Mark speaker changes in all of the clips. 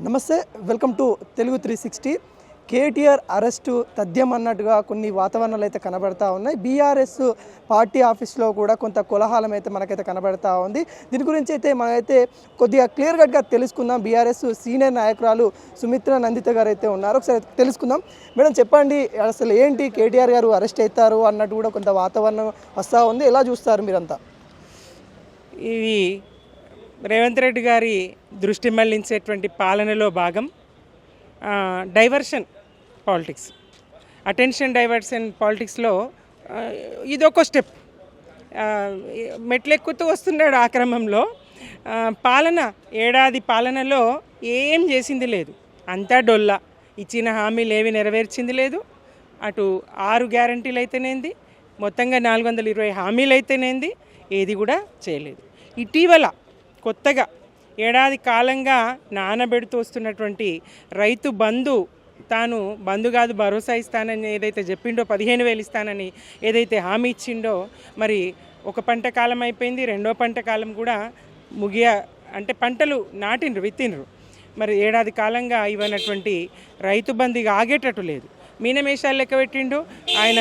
Speaker 1: నమస్తే, welcome to Telugu 360. KTR arrest తథ్యం అన్నట్టుగా కొన్ని వాతావరణాలు అయితే కనబడతా ఉన్నాయి. బీఆర్ఎస్ పార్టీ ఆఫీస్లో కూడా కొంత కోలాహలం అయితే మనకైతే కనబడతా ఉంది. దీని గురించి అయితే మనమైతే కొద్దిగా క్లియర్ కట్గా తెలుసుకుందాం. బీఆర్ఎస్ సీనియర్ నాయకురాలు సుమిత్రా నందిత గారు అయితే ఉన్నారు, ఒకసారి తెలుసుకుందాం. మేడం చెప్పండి, అసలు ఏంటి కేటీఆర్ గారు అరెస్ట్ అవుతారు అన్నట్టు కూడా కొంత వాతావరణం వస్తూ ఉంది, ఎలా చూస్తారు మీరంతా?
Speaker 2: ఇది రేవంత్ రెడ్డి గారి దృష్టి మళ్లించేటువంటి పాలనలో భాగం. డైవర్షన్ పాలిటిక్స్, అటెన్షన్ డైవర్షన్ పాలిటిక్స్లో ఇదొక స్టెప్. మెట్లెక్కుతూ వస్తున్నాడు ఆ క్రమంలో. ఏడాది పాలనలో ఏం చేసింది లేదు, అంతా డొల్లా. ఇచ్చిన హామీలు ఏవి నెరవేర్చింది లేదు. అటు 6 గ్యారంటీలు అయితేనేంది, మొత్తంగా 420 హామీలు అయితేనేంది, ఏది కూడా చేయలేదు. ఇటీవల కొత్తగా ఏడాది కాలంగా నానబెడుతూ వస్తున్నటువంటి రైతు బంధు, తాను బంధు కాదు భరోసా ఇస్తానని ఏదైతే చెప్పిండో, 15,000 ఇస్తానని ఏదైతే హామీ ఇచ్చిండో, మరి ఒక పంట కాలం అయిపోయింది, రెండో పంట కాలం కూడా అంటే పంటలు విత్తిండ్రు. మరి ఏడాది కాలంగా ఇవ్వనటువంటి రైతు బంధు ఇక ఆగేటట్టు లేదు. మీనమేషాలు లెక్క పెట్టిండు ఆయన.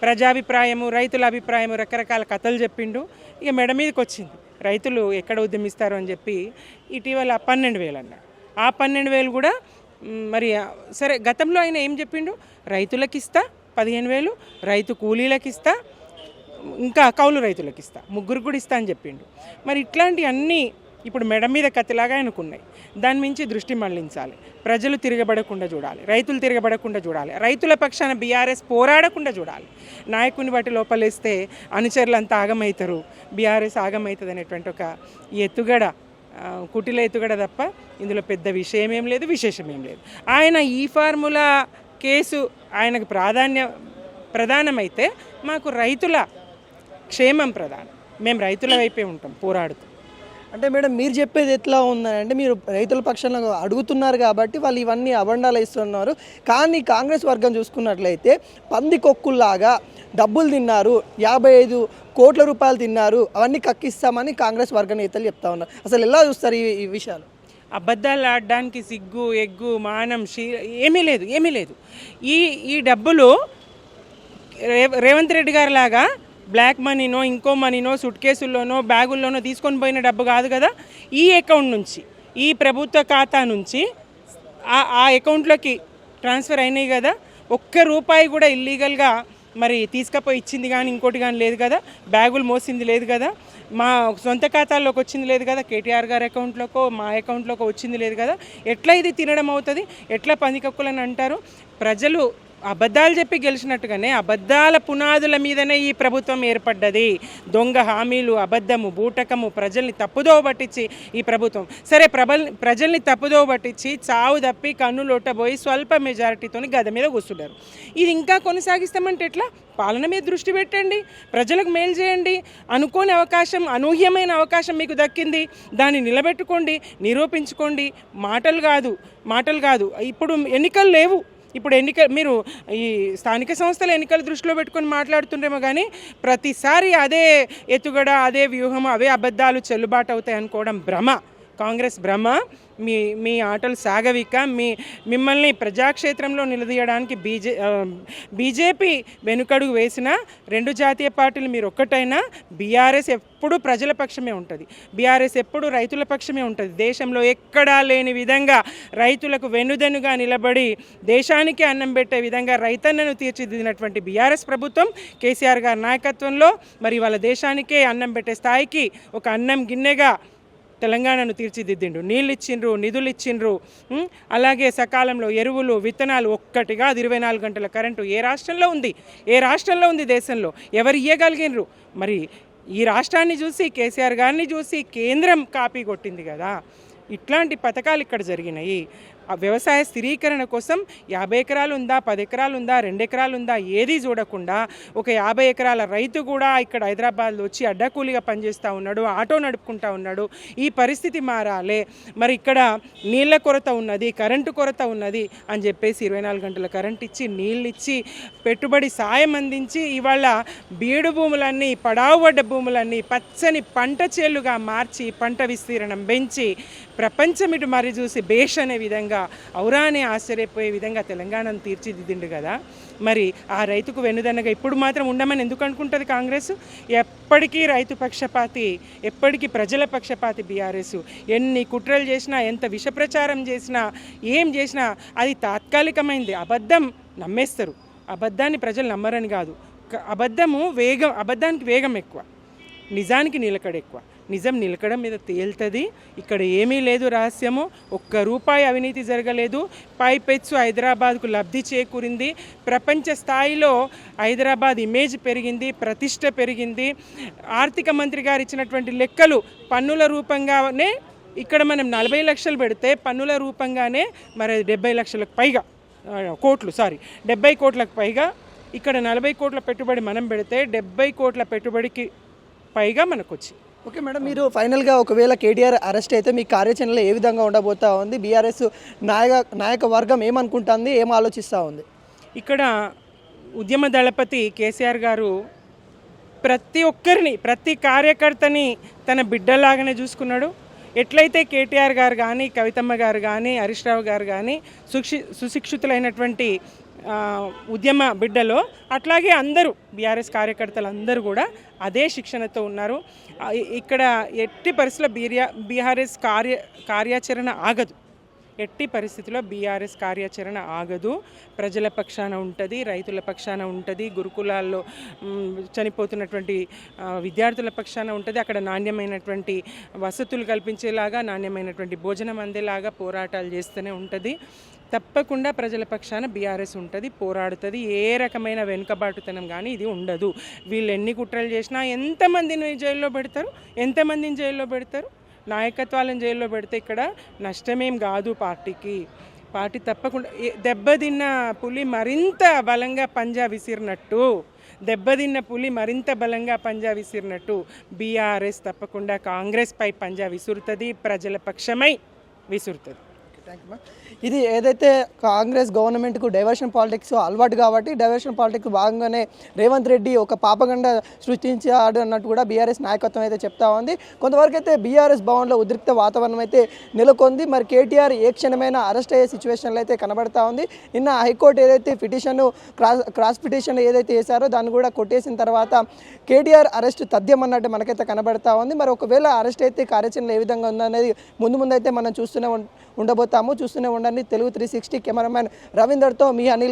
Speaker 2: ప్రజాభిప్రాయము, రైతుల అభిప్రాయము, రకరకాల కథలు చెప్పిండు. ఇక మెడ మీదకి వచ్చింది. రైతులు ఎక్కడ ఉద్యమిస్తారు అని చెప్పి ఇటీవల 12,000 అన్నాడు. ఆ 12,000 కూడా మరి సరే, గతంలో ఆయన ఏం చెప్పిండు? రైతులకు ఇస్తా 15,000, రైతు కూలీలకు ఇస్తా, ఇంకా కౌలు రైతులకు ఇస్తా, ముగ్గురు కూడా ఇస్తా అని చెప్పిండు. మరి ఇట్లాంటివన్నీ ఇప్పుడు మెడ మీద కత్తిలాగా అనుకున్నాయి. దాని మించి దృష్టి మళ్లించాలి. ప్రజలు తిరగబడకుండా చూడాలి, రైతులు తిరగబడకుండా చూడాలి, రైతుల పక్షాన బీఆర్ఎస్ పోరాడకుండా చూడాలి. నాయకుని బట్టి లోపలేస్తే అనుచరులు అంతా ఆగమవుతారు, బీఆర్ఎస్ ఆగమవుతుంది అనేటువంటి ఒక ఎత్తుగడ, కుటిల ఎత్తుగడ తప్ప ఇందులో పెద్ద విషయం ఏం లేదు, విశేషం ఏం లేదు. ఆయన ఈ ఫార్ములా కేసు ఆయనకు ప్రధానమైతే మాకు రైతుల క్షేమం ప్రధానం. మేము రైతుల వైపే ఉంటాం పోరాడుతూ.
Speaker 1: అంటే మేడం, మీరు చెప్పేది ఎట్లా ఉందంటే, మీరు రైతుల పక్షాన అడుగుతున్నారు కాబట్టి వాళ్ళు ఇవన్నీ అబండాలు ఇస్తున్నారు. కానీ కాంగ్రెస్ వర్గం చూసుకున్నట్లయితే పందికొక్కుల్లాగా డబ్బులు తిన్నారు, 55 కోట్ల రూపాయలు తిన్నారు, అవన్నీ కక్కిస్తామని కాంగ్రెస్ వర్గ నేతలు చెప్తా ఉన్నారు. అసలు ఎలా చూస్తారు ఈ విషయాలు?
Speaker 2: అబద్ధాలు ఆడడానికి సిగ్గు, ఎగ్గు, మానం, ఏమీ లేదు. ఈ డబ్బులు రేవంత్ రెడ్డి గారి లాగా బ్లాక్ మనీనో, ఇంకో మనీనో, సుట్ కేసుల్లోనో, బ్యాగుల్లోనో తీసుకొని పోయిన డబ్బు కాదు కదా. ఈ అకౌంట్ నుంచి, ఈ ప్రభుత్వ ఖాతా నుంచి ఆ అకౌంట్లోకి ట్రాన్స్ఫర్ అయినాయి కదా. ఒక్క రూపాయి కూడా ఇల్లీగల్గా మరి తీసుకుపోయి ఇచ్చింది కానీ ఇంకోటి కానీ లేదు కదా. బ్యాగులు మోసింది లేదు కదా. మా సొంత ఖాతాల్లోకి వచ్చింది లేదు కదా. కేటీఆర్ గారి అకౌంట్లోకో మా అకౌంట్లోకో వచ్చింది లేదు కదా. ఎట్లా ఇది తినడం అవుతుంది? ఎట్లా పందికక్కులని అంటారు? ప్రజలు అబద్ధాలు చెప్పి గెలిచినట్టుగానే అబద్ధాల పునాదుల మీదనే ఈ ప్రభుత్వం ఏర్పడ్డది. దొంగ హామీలు, అబద్ధము, బూటకము, ప్రజల్ని తప్పుదోవ పట్టించి ఈ ప్రభుత్వం ప్రజల్ని తప్పుదోవ పట్టించి చావు తప్పి కన్నులొట్టబోయి స్వల్ప మెజారిటీతో గద మీద కూర్చున్నారు. ఇది ఇంకా కొనసాగిస్తామంటే ఎట్లా? పాలన మీద దృష్టి పెట్టండి, ప్రజలకు మేలు చేయండి. అనుకోని అవకాశం, అనూహ్యమైన అవకాశం మీకు దక్కింది, దాన్ని నిలబెట్టుకోండి, నిరూపించుకోండి. మాటలు కాదు. ఇప్పుడు ఎన్నికలు లేవు. ఇప్పుడు మీరు ఈ స్థానిక సంస్థల ఎన్నికల దృష్టిలో పెట్టుకొని మాట్లాడుతుండేమో కానీ ప్రతిసారి అదే ఎత్తుగడ, అదే వ్యూహం, అవే అబద్ధాలు చెల్లుబాటు అవుతాయి అనుకోవడం భ్రమ, కాంగ్రెస్ భ్రమ. మీ ఆటలు సాగవిక. మిమ్మల్ని ప్రజాక్షేత్రంలో నిలదీయడానికి బీజేపీ వెనుకడుగు వేసిన 2 జాతీయ పార్టీలు మీరు ఒక్కటైనా, బీఆర్ఎస్ ఎప్పుడు ప్రజల పక్షమే ఉంటుంది, బీఆర్ఎస్ ఎప్పుడు రైతుల పక్షమే ఉంటుంది. దేశంలో ఎక్కడా లేని విధంగా రైతులకు వెన్నుదన్నుగా నిలబడి దేశానికి అన్నం పెట్టే విధంగా రైతన్నను తీర్చిదిద్దినటువంటి బీఆర్ఎస్ ప్రభుత్వం కేసీఆర్ గారి నాయకత్వంలో మరి వాళ్ళ దేశానికే అన్నం పెట్టే స్థాయికి ఒక అన్నం గిన్నెగా తెలంగాణను తీర్చిదిద్దిండు. నీళ్ళు ఇచ్చిండ్రు, నిధులు ఇచ్చిండ్రు. అలాగే సకాలంలో ఎరువులు, విత్తనాలు, ఒక్కటిగా 24 గంటల కరెంటు ఏ రాష్ట్రంలో ఉంది దేశంలో? ఎవరు ఇయ్యగలిగినరు? మరి ఈ రాష్ట్రాన్ని చూసి, కేసీఆర్ గారిని చూసి కేంద్రం కాపీ కొట్టింది కదా. ఇట్లాంటి పథకాలు ఇక్కడ జరిగినాయి. ఆ వ్యవసాయ స్థిరీకరణ కోసం 50 ఎకరాలు ఉందా, 10 ఎకరాలు ఉందా, 2 ఎకరాలు ఉందా, ఏది చూడకుండా ఒక 50 ఎకరాల రైతు కూడా ఇక్కడ హైదరాబాద్లో వచ్చి అడ్డకూలిగా పనిచేస్తూ ఉన్నాడు, ఆటో నడుపుకుంటూ ఉన్నాడు. ఈ పరిస్థితి మారాలి. మరి ఇక్కడ నీళ్ళ కొరత ఉన్నది, కరెంటు కొరత ఉన్నది అని చెప్పేసి 24 గంటల కరెంట్ ఇచ్చి, నీళ్ళు ఇచ్చి, పెట్టుబడి సాయం అందించి ఇవాళ బీడు భూములన్నీ, పడావుబడ్డ భూములన్నీ పచ్చని పంట చేలుగా మార్చి, పంట విస్తీర్ణం పెంచి ప్రపంచం ఇటు మరి చూసి బేష్ అనే విధంగా ఔరా అనే ఆశ్చర్యపోయే విధంగా తెలంగాణను తీర్చిదిద్దిండు కదా. మరి ఆ రైతుకు వెన్నుదన్నగా ఇప్పుడు మాత్రం ఉండమని ఎందుకు అనుకుంటుంది కాంగ్రెస్? ఎప్పటికీ రైతు పక్షపాతి, ఎప్పటికీ ప్రజల పక్షపాతి బీఆర్ఎస్. ఎన్ని కుట్రలు చేసినా, ఎంత విషప్రచారం చేసినా, ఏం చేసినా అది తాత్కాలికమైంది. అబద్ధం నమ్మేస్తారు, అబద్ధాన్ని ప్రజలు నమ్మరని కాదు. అబద్ధానికి వేగం ఎక్కువ, నిజానికి నిలకడ ఎక్కువ. నిజం నిలకడం మీద తేలుతుంది. ఇక్కడ ఏమీ లేదు రహస్యము, ఒక్క రూపాయి అవినీతి జరగలేదు. పైపెచ్చు హైదరాబాద్కు లబ్ధి చేకూరింది. ప్రపంచ స్థాయిలో హైదరాబాద్ ఇమేజ్ పెరిగింది, ప్రతిష్ట పెరిగింది. ఆర్థిక మంత్రి గారు ఇచ్చినటువంటి లెక్కలు పన్నుల రూపంగానే ఇక్కడ మనం 40 లక్షలు పెడితే పన్నుల రూపంగానే మరి 70 లక్షలకు పైగా 70 కోట్లకు పైగా. ఇక్కడ 40 కోట్ల పెట్టుబడి మనం పెడితే 70 కోట్ల పెట్టుబడికి పైగా మనకు వచ్చి.
Speaker 1: ఓకే మేడం, మీరు ఫైనల్గా ఒకవేళ కేటీఆర్ అరెస్ట్ అయితే మీ కార్యాచరణలో ఏ విధంగా ఉండబోతా ఉంది? బీఆర్ఎస్ నాయక వర్గం ఏమనుకుంటుంది, ఏం ఆలోచిస్తూ ఉంది?
Speaker 2: ఇక్కడ ఉద్యమ దళపతి కేసీఆర్ గారు ప్రతి ఒక్కరిని, ప్రతి కార్యకర్తని తన బిడ్డలాగానే చూసుకున్నాడు. ఎట్లయితే కేటీఆర్ గారు కానీ, కవితమ్మ గారు కానీ, హరీష్ రావు గారు కానీ సుశిక్షితులైనటువంటి ఉద్యమ బిడ్డలో, అట్లాగే అందరూ బీఆర్ఎస్ కార్యకర్తలు అందరూ కూడా అదే శిక్షణతో ఉన్నారు. ఇక్కడ ఎట్టి పరిస్థితుల్లో బీఆర్ఎస్ కార్యాచరణ ఆగదు. ఎట్టి పరిస్థితుల్లో బీఆర్ఎస్ కార్యాచరణ ఆగదు. ప్రజల పక్షాన ఉంటుంది, రైతుల పక్షాన ఉంటుంది, గురుకులాల్లో చనిపోతున్నటువంటి విద్యార్థుల పక్షాన ఉంటుంది. అక్కడ నాణ్యమైనటువంటి వసతులు కల్పించేలాగా, నాణ్యమైనటువంటి భోజనం అందేలాగా పోరాటాలు చేస్తూనే ఉంటుంది. తప్పకుండా ప్రజల పక్షాన బీఆర్ఎస్ ఉంటుంది, పోరాడుతుంది. ఏ రకమైన వెనుకబాటుతనం కానీ ఇది ఉండదు. వీళ్ళు ఎన్ని కుట్రలు చేసినా ఎంతమందిని జైల్లో పెడతారు, ఎంతమందిని జైల్లో పెడతారు? నాయకత్వాలను జైల్లో పెడితే ఇక్కడ నష్టమేం కాదు పార్టీకి. పార్టీ తప్పకుండా దెబ్బతిన్న పులి మరింత బలంగా పంజా విసిరినట్టు బీఆర్ఎస్ తప్పకుండా కాంగ్రెస్పై పంజా విసురుతుంది, ప్రజల పక్షమై విసురుతుంది.
Speaker 1: ఇది ఏదైతే కాంగ్రెస్ గవర్నమెంట్కు డైవర్షన్ పాలిటిక్స్ అలవాటు కాబట్టి డైవర్షన్ పాలిటిక్స్ భాగంగానే రేవంత్ రెడ్డి ఒక పాపగండ సృష్టించాడు అన్నట్టు కూడా బీఆర్ఎస్ నాయకత్వం అయితే చెప్తా ఉంది. కొంతవరకు అయితే బీఆర్ఎస్ భవన్లో ఉద్రిక్త వాతావరణం అయితే నెలకొంది. మరి కేటీఆర్ ఏ క్షణమైనా అరెస్ట్ అయ్యే సిచ్యువేషన్లో అయితే కనబడతా ఉంది. నిన్న హైకోర్టు ఏదైతే పిటిషన్ క్రాస్ పిటిషన్ ఏదైతే వేశారో దాన్ని కూడా కొట్టేసిన తర్వాత కేటీఆర్ అరెస్ట్ తథ్యమన్నట్టు మనకైతే కనబడతా ఉంది. మరి ఒకవేళ అరెస్ట్ అయితే కార్యాచరణ ఏ విధంగా ఉందనేది ముందు అయితే మనం చూస్తూనే ఉండబోతాము. చూస్తూనే ఉండండి తెలుగు 360. కెమెరామ్యాన్ రవీందర్తో మీ అనిల్.